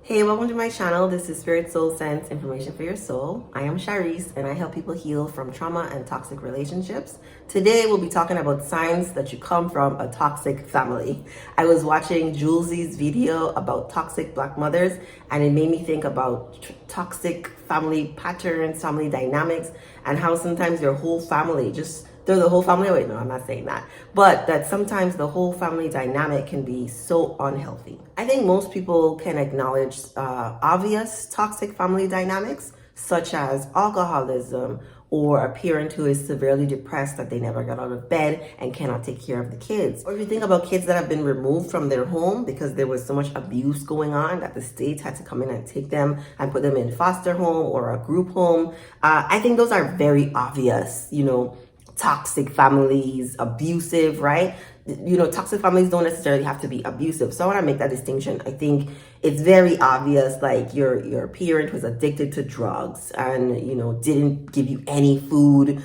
Hey, welcome to my channel. This is Spirit Soul Sense Information for Your Soul. I am Shareece and I help people heal from trauma and toxic relationships. Today we'll be talking about signs that you come from a toxic family. I was watching Jules's video about toxic Black mothers and it made me think about toxic family patterns, family dynamics, and how sometimes your whole family just throw the whole family away. No, I'm not saying that. But that sometimes the whole family dynamic can be so unhealthy. I think most people can acknowledge obvious toxic family dynamics, such as alcoholism or a parent who is severely depressed that they never got out of bed and cannot take care of the kids. Or if you think about kids that have been removed from their home because there was so much abuse going on that the state had to come in and take them and put them in foster home or a group home. I think those are very obvious, toxic families, abusive, right? Toxic families don't necessarily have to be abusive. So I want to make that distinction. I think it's very obvious, like your parent was addicted to drugs and, didn't give you any food,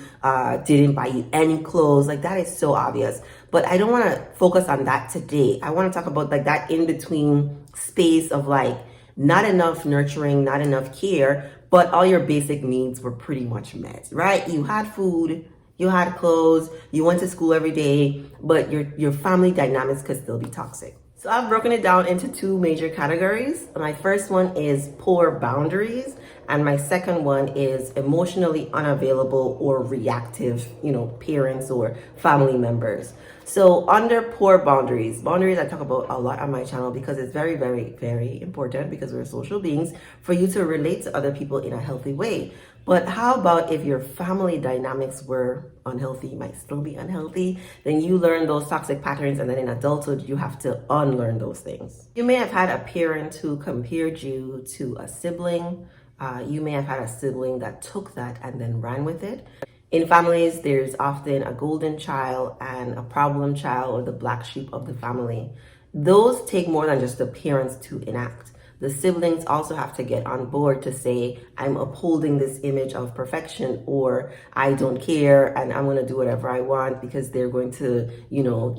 didn't buy you any clothes. Like that is so obvious. But I don't want to focus on that today. I want to talk about like that in between space of like not enough nurturing, not enough care, but all your basic needs were pretty much met, right? You had food, you had clothes, you went to school every day, but your family dynamics could still be toxic. So I've broken it down into two major categories. My first one is poor boundaries, and my second one is emotionally unavailable or reactive, parents or family members. So under poor boundaries I talk about a lot on my channel because it's very, very, very important because we're social beings for you to relate to other people in a healthy way. But how about if your family dynamics were unhealthy, might still be unhealthy, then you learn those toxic patterns and then in adulthood, you have to unlearn those things. You may have had a parent who compared you to a sibling. You may have had a sibling that took that and then ran with it. In families, there's often a golden child and a problem child or the black sheep of the family. Those take more than just the parents to enact. The siblings also have to get on board to say, I'm upholding this image of perfection, or I don't care and I'm going to do whatever I want because they're going to,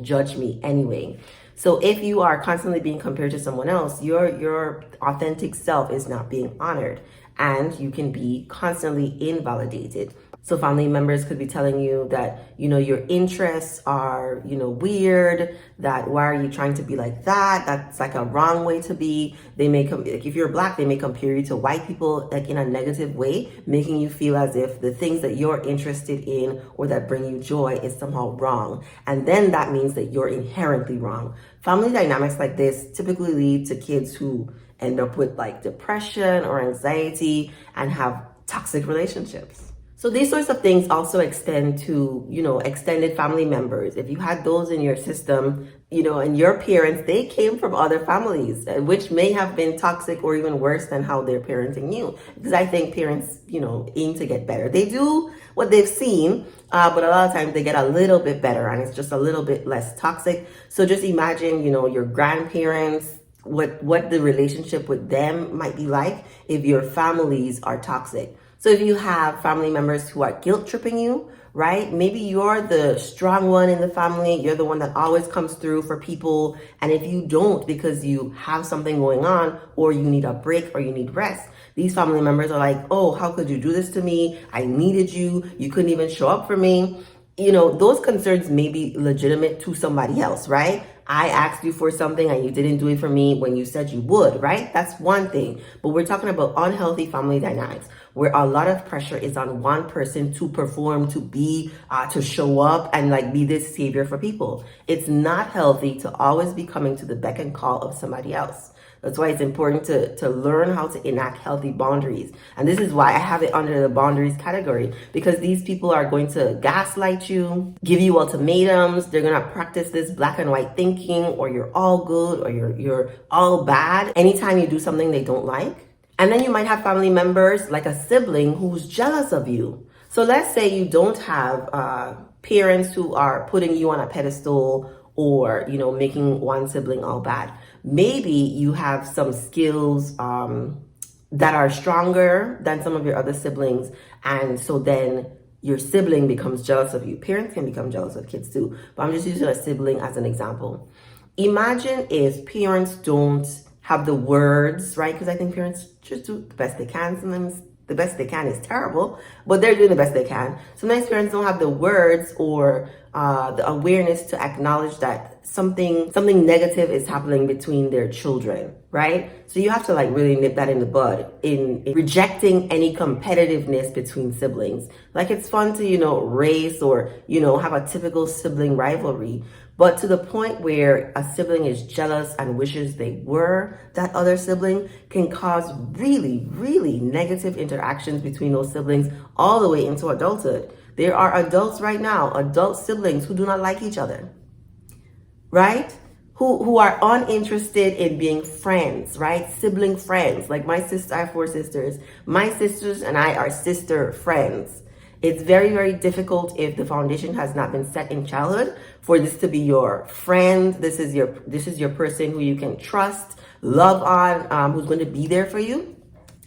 judge me anyway. So if you are constantly being compared to someone else, your authentic self is not being honored and you can be constantly invalidated. So family members could be telling you that, your interests are, weird, that why are you trying to be like that? That's like a wrong way to be. They may if you're Black, they may compare you to white people like in a negative way, making you feel as if the things that you're interested in or that bring you joy is somehow wrong. And then that means that you're inherently wrong. Family dynamics like this typically lead to kids who end up with like depression or anxiety and have toxic relationships. So these sorts of things also extend to, extended family members. If you had those in your system, and your parents, they came from other families, which may have been toxic or even worse than how they're parenting you. Because I think parents, aim to get better. They do what they've seen, but a lot of times they get a little bit better and it's just a little bit less toxic. So just imagine, your grandparents, what the relationship with them might be like if your families are toxic. So if you have family members who are guilt tripping you, right? Maybe you're the strong one in the family. You're the one that always comes through for people. And if you don't because you have something going on or you need a break or you need rest, these family members are like, oh, how could you do this to me? I needed you. You couldn't even show up for me. Those concerns may be legitimate to somebody else, right? I asked you for something and you didn't do it for me when you said you would, right? That's one thing. But we're talking about unhealthy family dynamics where a lot of pressure is on one person to perform, to be, to show up and like be this savior for people. It's not healthy to always be coming to the beck and call of somebody else. That's why it's important to learn how to enact healthy boundaries. And this is why I have it under the boundaries category, because these people are going to gaslight you, give you ultimatums. They're going to practice this black and white thinking, or you're all good, or you're all bad anytime you do something they don't like. And then you might have family members like a sibling who's jealous of you. So let's say you don't have parents who are putting you on a pedestal or, making one sibling all bad. Maybe you have some skills that are stronger than some of your other siblings. And so then your sibling becomes jealous of you. Parents can become jealous of kids too. But I'm just using a sibling as an example. Imagine if parents don't have the words, right? Because I think parents just do the best they can. Sometimes the best they can is terrible, but they're doing the best they can. Sometimes parents don't have the words or the awareness to acknowledge that something negative is happening between their children, right? So you have to like really nip that in the bud in rejecting any competitiveness between siblings. Like it's fun to, race or, have a typical sibling rivalry, but to the point where a sibling is jealous and wishes they were that other sibling can cause really, really negative interactions between those siblings all the way into adulthood. There are adults right now, adult siblings who do not like each other, right? Who are uninterested in being friends, right? Sibling friends. Like my sister, I have 4 sisters. My sisters and I are sister friends. It's very, very difficult if the foundation has not been set in childhood for this to be your friend. This is your person who you can trust, love on, who's going to be there for you.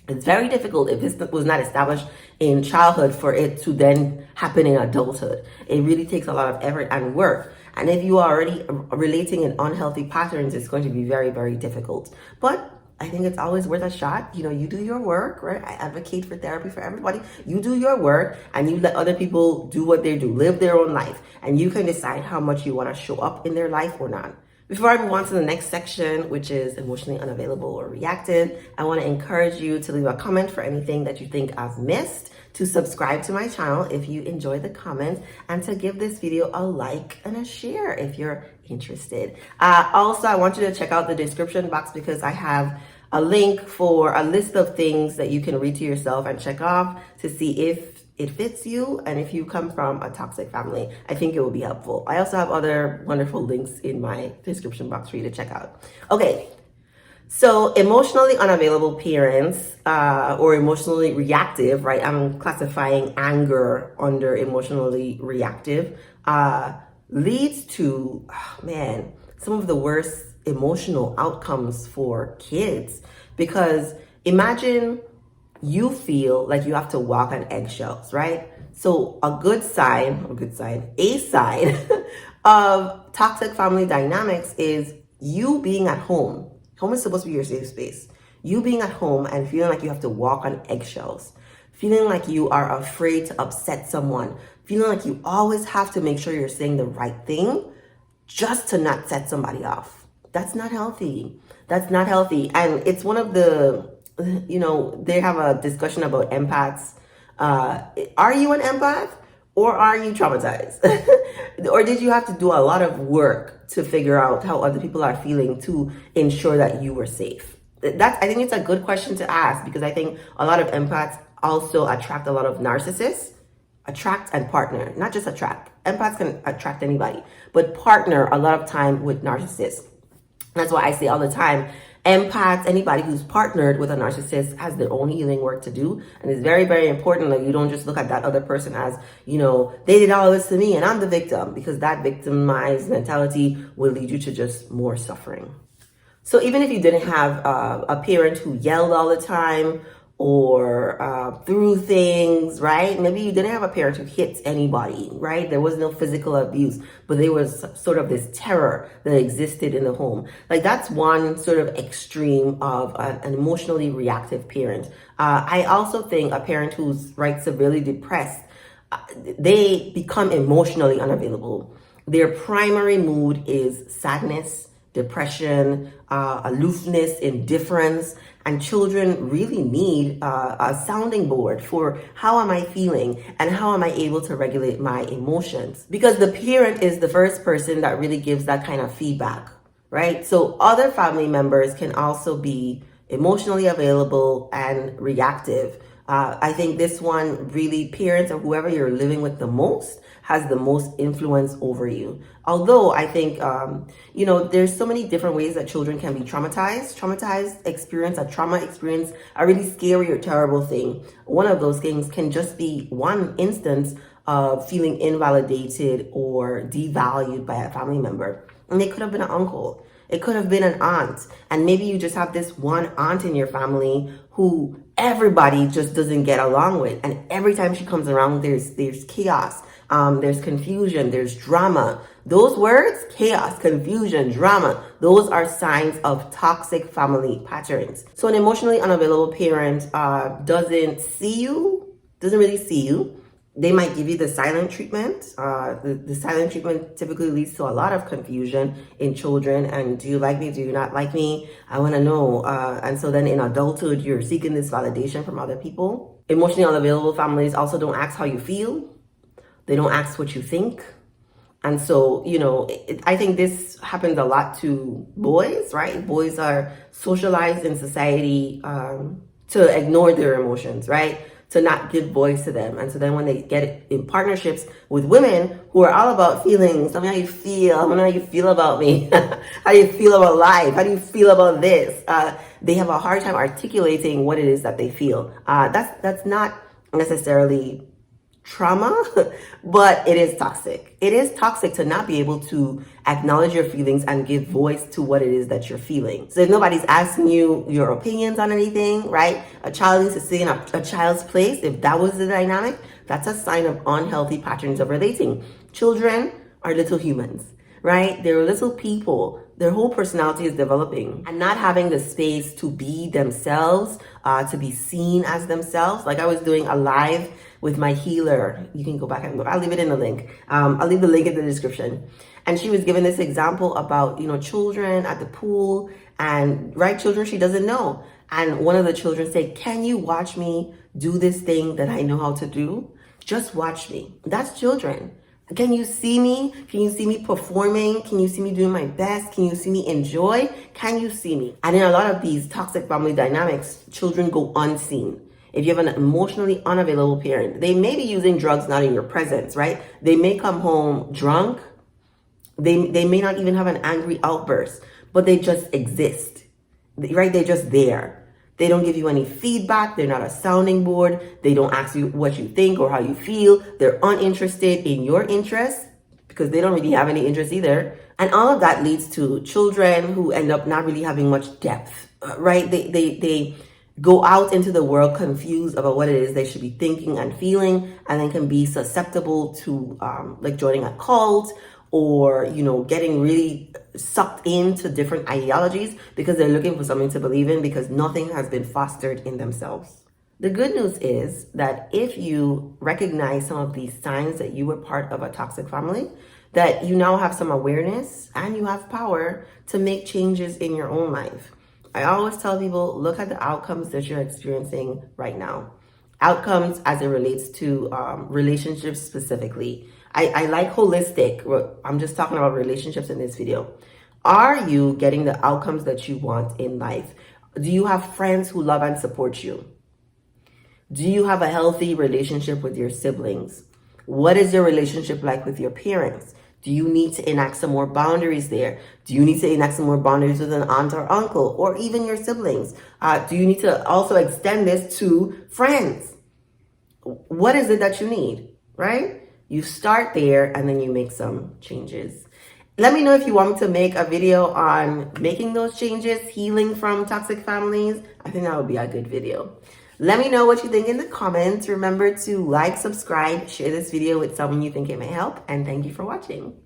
It's very difficult if this was not established in childhood for it to then happen in adulthood. It really takes a lot of effort and work. And if you are already relating in unhealthy patterns, it's going to be very, very difficult. But I think it's always worth a shot. You do your work, right? I advocate for therapy for everybody. You do your work and you let other people do what they do, live their own life. And you can decide how much you want to show up in their life or not. Before I move on to the next section, which is emotionally unavailable or reactive, I want to encourage you to leave a comment for anything that you think I've missed, to subscribe to my channel if you enjoy the comments, and to give this video a like and a share if you're interested. Also, I want you to check out the description box because I have a link for a list of things that you can read to yourself and check off to see if it fits you and if you come from a toxic family. I think it will be helpful. I also have other wonderful links in my description box for you to check out. Okay, so emotionally unavailable parents or emotionally reactive, right? I'm classifying anger under emotionally reactive, leads to, some of the worst emotional outcomes for kids. Because imagine you feel like you have to walk on eggshells, right? So a sign of toxic family dynamics is you being at home. Home is supposed to be your safe space. You being at home and feeling like you have to walk on eggshells, feeling like you are afraid to upset someone, feeling like you always have to make sure you're saying the right thing just to not set somebody off. That's not healthy. That's not healthy. And it's one of the, they have a discussion about empaths. Are you an empath or are you traumatized? Or did you have to do a lot of work to figure out how other people are feeling to ensure that you were safe? I think it's a good question to ask, because I think a lot of empaths also attract a lot of narcissists. Attract and partner, not just attract. Empaths can attract anybody, but partner a lot of time with narcissists. That's why I say all the time, empaths, anybody who's partnered with a narcissist has their own healing work to do. And it's very, very important that you don't just look at that other person as, they did all this to me and I'm the victim, because that victimized mentality will lead you to just more suffering. So even if you didn't have a parent who yelled all the time or threw things, right? Maybe you didn't have a parent who hit anybody, right? There was no physical abuse, but there was sort of this terror that existed in the home. Like that's one sort of extreme of an emotionally reactive parent. I also think a parent who's severely depressed, they become emotionally unavailable. Their primary mood is sadness, depression, aloofness, indifference, and children really need a sounding board for how am I feeling and how am I able to regulate my emotions? Because the parent is the first person that really gives that kind of feedback, right? So other family members can also be emotionally available and reactive. I think this one really, parents or whoever you're living with the most has the most influence over you. Although I think, there's so many different ways that children can be traumatized. A trauma experience, a really scary or terrible thing. One of those things can just be one instance of feeling invalidated or devalued by a family member. And they could have been an uncle. It could have been an aunt. And maybe you just have this one aunt in your family who everybody just doesn't get along with. And every time she comes around, there's chaos. There's confusion, there's drama. Those words, chaos, confusion, drama, those are signs of toxic family patterns. So an emotionally unavailable parent doesn't really see you. They might give you the silent treatment. The silent treatment typically leads to a lot of confusion in children. And do you like me? Do you not like me? I want to know. And so then in adulthood, you're seeking this validation from other people. Emotionally unavailable families also don't ask how you feel. They don't ask what you think. And so, I think this happens a lot to boys, right? Boys are socialized in society to ignore their emotions, right? To not give voice to them. And so then when they get in partnerships with women who are all about feelings, tell me how you feel, I want to know how you feel about me, how do you feel about life, how do you feel about this? They have a hard time articulating what it is that they feel. That's not necessarily trauma, but it is toxic. It is toxic to not be able to acknowledge your feelings and give voice to what it is that you're feeling. So if nobody's asking you your opinions on anything, right? A child needs to sit in a child's place. If that was the dynamic, that's a sign of unhealthy patterns of relating. Children are little humans, right? They're little people. Their whole personality is developing, and not having the space to be themselves, to be seen as themselves. Like I was doing a live with my healer. You can go back and look. I'll leave it in the link. I'll leave the link in the description. And she was giving this example about, children at the pool, and children she doesn't know. And one of the children said, "Can you watch me do this thing that I know how to do? Just watch me." That's children. Can you see me? Can you see me performing? Can you see me doing my best? Can you see me enjoy? Can you see me? And in a lot of these toxic family dynamics, children go unseen. If you have an emotionally unavailable parent, they may be using drugs not in your presence, right? They may come home drunk. They may not even have an angry outburst, but they just exist, right? They're just there. They don't give you any feedback. They're not a sounding board. They don't ask you what you think or how you feel. They're uninterested in your interests because they don't really have any interest either. And all of that leads to children who end up not really having much depth, right? They go out into the world confused about what it is they should be thinking and feeling, and then can be susceptible to like joining a cult, or getting really sucked into different ideologies because they're looking for something to believe in, because nothing has been fostered in themselves. The good news is that if you recognize some of these signs that you were part of a toxic family, that you now have some awareness and you have power to make changes in your own life. I always tell people, look at the outcomes that you're experiencing right now. Outcomes as it relates to relationships specifically. I like holistic. I'm just talking about relationships in this video. Are you getting the outcomes that you want in life? Do you have friends who love and support you? Do you have a healthy relationship with your siblings? What is your relationship like with your parents? Do you need to enact some more boundaries there? Do you need to enact some more boundaries with an aunt or uncle, or even your siblings? Do you need to also extend this to friends? What is it that you need, right? You start there and then you make some changes. Let me know if you want me to make a video on making those changes, healing from toxic families. I think that would be a good video. Let me know what you think in the comments. Remember to like, subscribe, share this video with someone you think it may help, and thank you for watching.